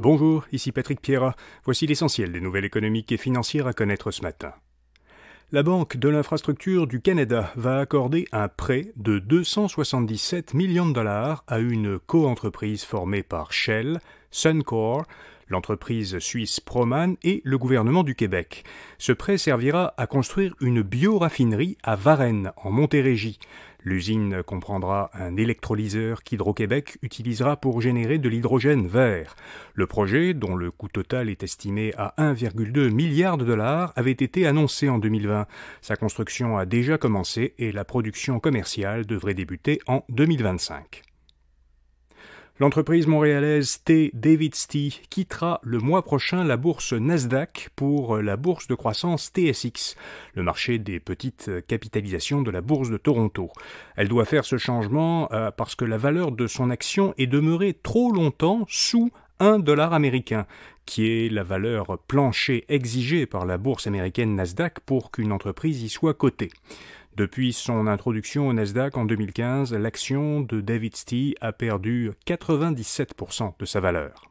Bonjour, ici Patrick Pierrat. Voici l'essentiel des nouvelles économiques et financières à connaître ce matin. La Banque de l'infrastructure du Canada va accorder un prêt de 277 millions de dollars à une coentreprise formée par Shell, Suncor, l'entreprise suisse Proman et le gouvernement du Québec. Ce prêt servira à construire une bioraffinerie à Varennes, en Montérégie. L'usine comprendra un électrolyseur qu'Hydro-Québec utilisera pour générer de l'hydrogène vert. Le projet, dont le coût total est estimé à 1,2 milliard de dollars, avait été annoncé en 2020. Sa construction a déjà commencé et la production commerciale devrait débuter en 2025. L'entreprise montréalaise T. David's quittera le mois prochain la bourse Nasdaq pour la bourse de croissance TSX, le marché des petites capitalisations de la bourse de Toronto. Elle doit faire ce changement parce que la valeur de son action est demeurée trop longtemps sous $1 américain, qui est la valeur plancher exigée par la bourse américaine Nasdaq pour qu'une entreprise y soit cotée. Depuis son introduction au Nasdaq en 2015, l'action de David's a perdu 97% de sa valeur.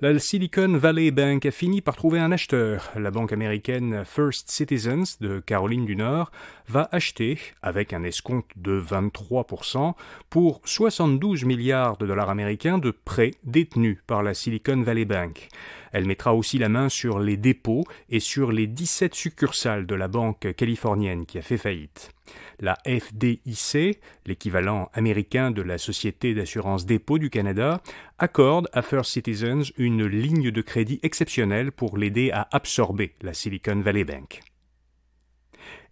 La Silicon Valley Bank a fini par trouver un acheteur. La banque américaine First Citizens de Caroline du Nord va acheter, avec un escompte de 23%, pour 72 milliards de dollars américains de prêts détenus par la Silicon Valley Bank. Elle mettra aussi la main sur les dépôts et sur les 17 succursales de la banque californienne qui a fait faillite. La FDIC, l'équivalent américain de la Société d'assurance dépôt du Canada, accorde à First Citizens une ligne de crédit exceptionnelle pour l'aider à absorber la Silicon Valley Bank.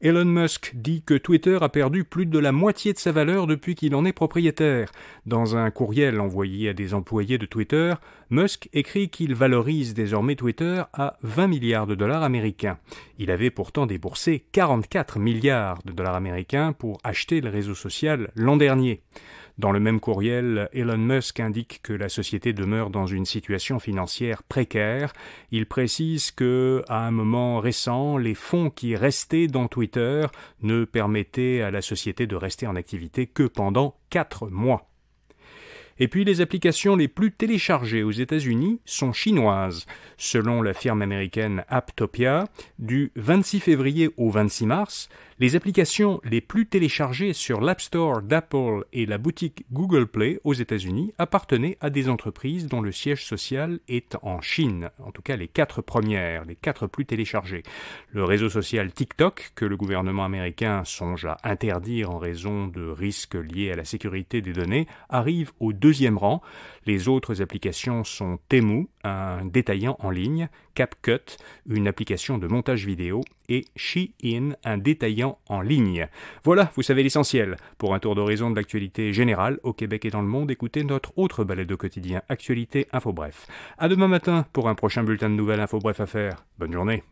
Elon Musk dit que Twitter a perdu plus de la moitié de sa valeur depuis qu'il en est propriétaire. Dans un courriel envoyé à des employés de Twitter, Musk écrit qu'il valorise désormais Twitter à 20 milliards de dollars américains. Il avait pourtant déboursé 44 milliards de dollars américains pour acheter le réseau social l'an dernier. Dans le même courriel, Elon Musk indique que la société demeure dans une situation financière précaire. Il précise que, à un moment récent, les fonds qui restaient dans Twitter ne permettaient à la société de rester en activité que pendant 4 mois. Et puis les applications les plus téléchargées aux États-Unis sont chinoises. Selon la firme américaine Apptopia, du 26 février au 26 mars, les applications les plus téléchargées sur l'App Store d'Apple et la boutique Google Play aux États-Unis appartenaient à des entreprises dont le siège social est en Chine. En tout cas, les 4 premières, les 4 plus téléchargées. Le réseau social TikTok, que le gouvernement américain songe à interdire en raison de risques liés à la sécurité des données, arrive au 2e rang. Les autres applications sont Temu, un détaillant en ligne, CapCut, une application de montage vidéo, et Shein, un détaillant en ligne. Voilà, vous savez l'essentiel. Pour un tour d'horizon de l'actualité générale au Québec et dans le monde, écoutez notre autre balado quotidien Actualité Info Bref. À demain matin pour un prochain bulletin de nouvelles Info Bref à faire. Bonne journée.